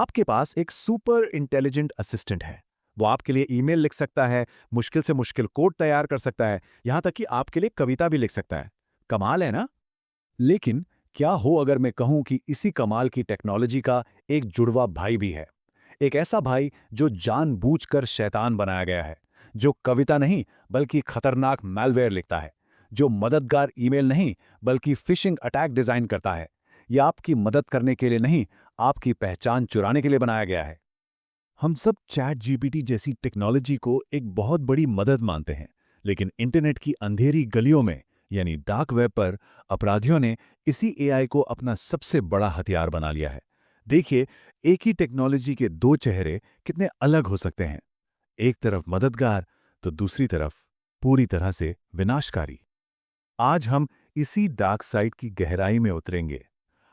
आपके पास एक super intelligent assistant है। वो आपके लिए ईमेल लिख सकता है, मुश्किल से मुश्किल कोड तैयार कर सकता है, यहां तक कि आपके लिए कविता भी लिख सकता है। कमाल है ना? लेकिन क्या हो अगर मैं कहूं कि इसी कमाल की टेक्नोलॉजी का एक जुड़वा भाई भी है। एक ऐसा भाई जो जानबूझकर शैतान बनाया गया है, जो कविता नहीं बल्कि खतरनाक मैलवेयर लिखता है, जो मददगार ईमेल नहीं बल्कि फिशिंग अटैक डिजाइन करता है। यह आपकी मदद करने के लिए नहीं, आपकी पहचान चुराने के लिए बनाया गया है। हम सब चैट जीपीटी जैसी टेक्नोलॉजी को एक बहुत बड़ी मदद मानते हैं, लेकिन इंटरनेट की अंधेरी गलियों में यानी डार्क वेब पर अपराधियों ने इसी एआई को अपना सबसे बड़ा हथियार बना लिया है। देखिए, एक ही टेक्नोलॉजी के दो चेहरे कितने अलग हो सकते हैं। एक तरफ मददगार तो दूसरी तरफ पूरी तरह से विनाशकारी। आज हम इसी डार्क साइड की गहराई में उतरेंगे।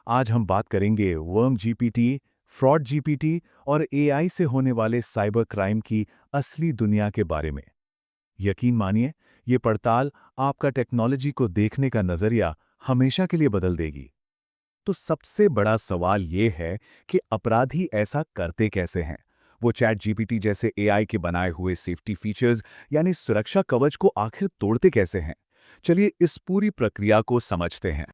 आज हम बात करेंगे वर्म जीपीटी, फ्रॉड जीपीटी और एआई से होने वाले साइबर क्राइम की असली दुनिया के बारे में। यकीन मानिए, ये पड़ताल आपका टेक्नोलॉजी को देखने का नजरिया हमेशा के लिए बदल देगी। तो सबसे बड़ा सवाल ये है कि अपराधी ऐसा करते कैसे हैं? वो चैट जीपीटी जैसे एआई के बनाए हुए सेफ्टी फीचर्स यानी सुरक्षा कवच को आखिर तोड़ते कैसे हैं? चलिए इस पूरी प्रक्रिया को समझते हैं।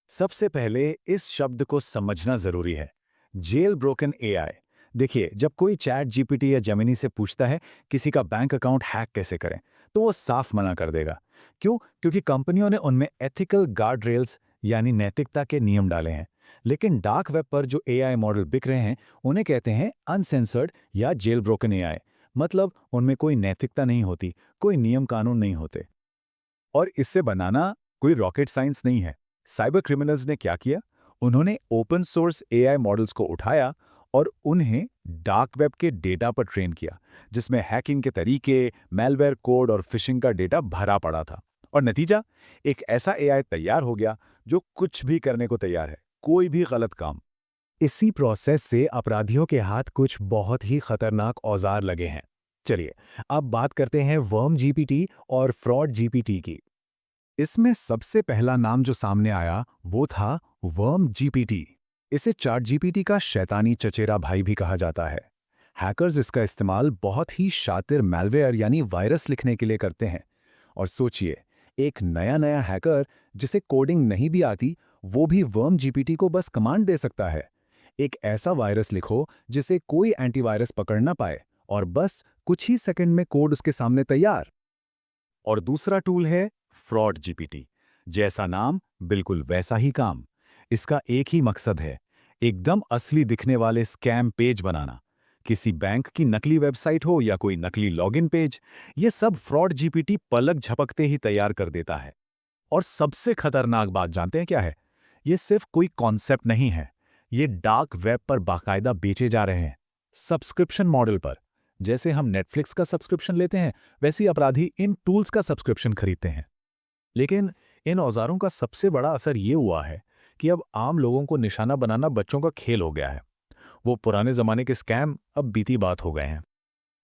सबसे पहले इस शब्द को समझना जरूरी है, जेल ब्रोकन एआई। देखिए, जब कोई चैट जीपीटी या जेमिनी से पूछता है किसी का बैंक अकाउंट हैक कैसे करें, तो वो साफ मना कर देगा। क्यों? क्योंकि कंपनियों ने उनमें एथिकल गार्ड रेल्स यानी नैतिकता के नियम डाले हैं। लेकिन डार्क वेब पर जो एआई मॉडल बिक रहे हैं, उन्हें कहते हैं अनसेंसर्ड या जेल ब्रोकन एआई। मतलब उनमें कोई नैतिकता नहीं होती, कोई नियम कानून नहीं होते। और इससे बनाना कोई रॉकेट साइंस नहीं है। साइबर क्रिमिनल्स ने क्या किया? उन्होंने ओपन सोर्स एआई मॉडल्स को उठाया और उन्हें डार्क वेब के डेटा पर ट्रेन किया, जिसमें हैकिंग के तरीके, मैलवेयर कोड और फिशिंग का डेटा भरा पड़ा था। और नतीजा, एक ऐसा एआई तैयार हो गया जो कुछ भी करने को तैयार है, कोई भी गलत काम। इसी प्रोसेस से अपराधियों के हाथ कुछ बहुत ही खतरनाक औजार लगे हैं। चलिए, अब बात करते हैं वर्म जीपीटी और फ्रॉड जीपीटी की। इसमें सबसे पहला नाम जो सामने आया वो था वर्म जीपीटी। इसे चैट जीपीटी का शैतानी चचेरा भाई भी कहा जाता है। हैकर्स इसका इस्तेमाल बहुत ही शातिर मैलवेयर यानी वायरस लिखने के लिए करते हैं। और सोचिए, एक नया नया हैकर जिसे कोडिंग नहीं भी आती, वो भी वर्म जीपीटी को बस कमांड दे सकता है, एक ऐसा वायरस लिखो जिसे कोई एंटीवायरस पकड़ ना पाए, और बस कुछ ही सेकंड में कोड उसके सामने तैयार। और दूसरा टूल है फ्रॉड जीपीटी। जैसा नाम बिल्कुल वैसा ही काम। इसका एक ही मकसद है, एकदम असली दिखने वाले स्कैम पेज बनाना। किसी बैंक की नकली वेबसाइट हो या कोई नकली लॉगिन पेज, ये सब फ्रॉड जीपीटी पलक झपकते ही तैयार कर देता है। और सबसे खतरनाक बात जानते हैं क्या है? ये सिर्फ कोई कॉन्सेप्ट नहीं है, ये डार्क वेब पर बाकायदा बेचे जा रहे हैं, सब्सक्रिप्शन मॉडल पर। जैसे हम नेटफ्लिक्स का सब्सक्रिप्शन लेते हैं, वैसे ही अपराधी इन टूल्स का सब्सक्रिप्शन खरीदते हैं। लेकिन इन औजारों का सबसे बड़ा असर ये हुआ है कि अब आम लोगों को निशाना बनाना बच्चों का खेल हो गया है। वो पुराने जमाने के स्कैम अब बीती बात हो गए हैं।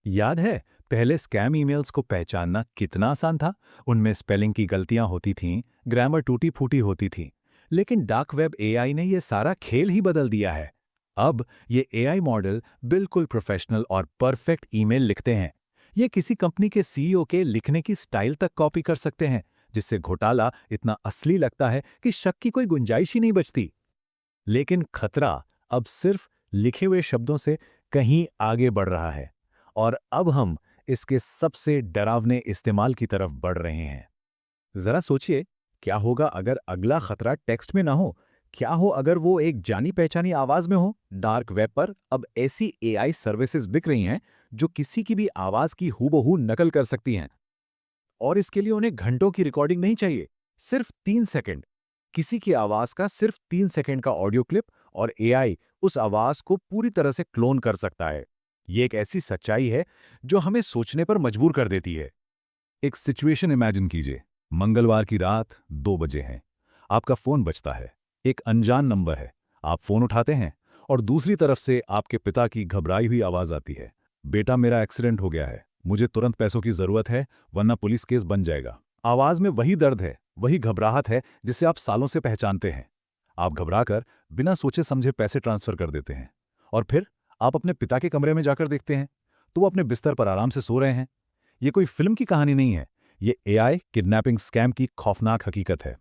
याद है, पहले स्कैम ईमेल्स को पहचानना कितना आसान था? उनमें स्पेलिंग की गलतियां होती थीं, ग्रामर टूटी फूटी होती थी। लेकिन डार्क वेब एआई ने यह सारा खेल ही बदल दिया है। अब ये एआई मॉडल बिल्कुल प्रोफेशनल और परफेक्ट ईमेल लिखते हैं। ये किसी कंपनी के सीईओ के लिखने की स्टाइल तक कॉपी कर सकते हैं, जिससे घोटाला इतना असली लगता है कि शक की कोई गुंजाइश ही नहीं बचती। लेकिन खतरा अब सिर्फ लिखे हुए शब्दों से कहीं आगे बढ़ रहा है। और अब हम इसके सबसे डरावने इस्तेमाल की तरफ बढ़ रहे हैं। जरा सोचिए, क्या होगा अगर अगला खतरा टेक्स्ट में ना हो? क्या हो अगर वो एक जानी पहचानी आवाज में हो? डार्क वेब पर अब ऐसी एआई सर्विसेज बिक रही हैं जो किसी की भी आवाज की हूबहू नकल कर सकती हैं। और इसके लिए उन्हें घंटों की रिकॉर्डिंग नहीं चाहिए, सिर्फ 3 सेकंड। किसी की आवाज का सिर्फ 3 सेकंड का ऑडियो क्लिप और एआई उस आवाज को पूरी तरह से क्लोन कर सकता है। ये एक ऐसी सच्चाई है जो हमें सोचने पर मजबूर कर देती है। एक सिचुएशन इमेजिन कीजिए। मंगलवार की रात 2 बजे है। आपका फोन बजता है। एक अनजान नंबर है। आप फोन उठाते हैं और दूसरी तरफ से आपके पिता की घबराई हुई आवाज आती है। बेटा, मेरा एक्सीडेंट हो गया है, मुझे तुरंत पैसों की जरूरत है, वरना पुलिस केस बन जाएगा। आवाज में वही दर्द है, वही घबराहट है जिसे आप सालों से पहचानते हैं। आप घबराकर बिना सोचे समझे पैसे ट्रांसफर कर देते हैं। और फिर आप अपने पिता के कमरे में जाकर देखते हैं तो वो अपने बिस्तर पर आराम से सो रहे हैं। ये कोई फिल्म की कहानी नहीं है। ये एआई किडनैपिंग स्कैम की खौफनाक हकीकत है।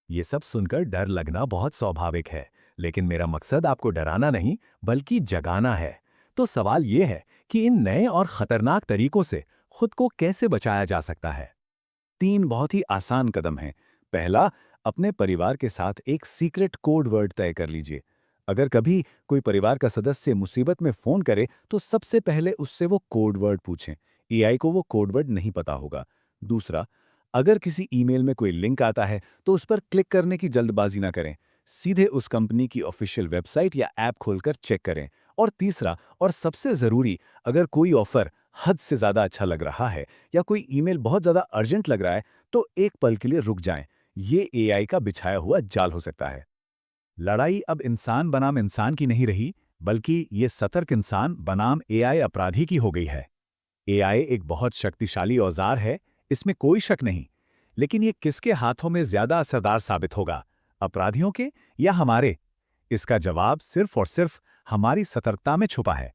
ये सब सुनकर डर लगना बहुत स्वाभाविक है, लेकिन मेरा मकसद आपको डराना नहीं, बल्कि जगाना है। तो सवाल ये है कि इन नए और खतरनाक तरीकों से खुद को कैसे बचाया जा सकता है। 3 बहुत ही आसान कदम हैं। पहला, अपने परिवार के साथ एक सीक्रेट कोड वर्ड तय कर लीजिए। अगर कभी कोई परिवार का सदस्य मुसीबत में फ़ोन करे, तो सबसे पहले उससे वो कोड वर्ड पूछें। एआई को वो कोड वर्ड नहीं पता होगा। दूसरा, अगर किसी ईमेल में कोई लिंक आता है, तो उस पर क्लिक करने की जल्दबाजी ना करें। सीधे उस कंपनी की ऑफ़िशियल वेबसाइट या ऐप खोलकर चेक करें। और तीसरा और सबसे ज़रूरी, अगर कोई ऑफ़र हद से ज़्यादा अच्छा लग रहा है या कोई ईमेल बहुत ज़्यादा अर्जेंट लग रहा है, तो एक पल के लिए रुक जाएं। ये एआई का बिछाया हुआ जाल हो सकता है। लड़ाई अब इंसान बनाम इंसान की नहीं रही, बल्कि ये सतर्क इंसान बनाम एआई अपराधी की हो गई है। एआई एक बहुत शक्तिशाली औजार है, इसमें कोई शक नहीं। लेकिन ये किसके हाथों में ज्यादा असरदार साबित होगा, अपराधियों के या हमारे? इसका जवाब सिर्फ और सिर्फ हमारी सतर्कता में छुपा है।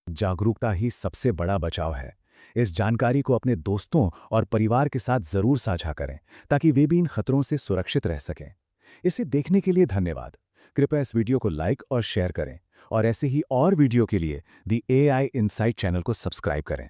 जागरूकता ही सबसे बड़ा बचाव है। इस जानकारी को अपने दोस्तों और परिवार के साथ जरूर साझा करें, ताकि वे भी इन खतरों से सुरक्षित रह सकें। इसे देखने के लिए धन्यवाद। कृपया इस वीडियो को लाइक और शेयर करें, और ऐसे ही और वीडियो के लिए दी एआई इनसाइट चैनल को सब्सक्राइब करें।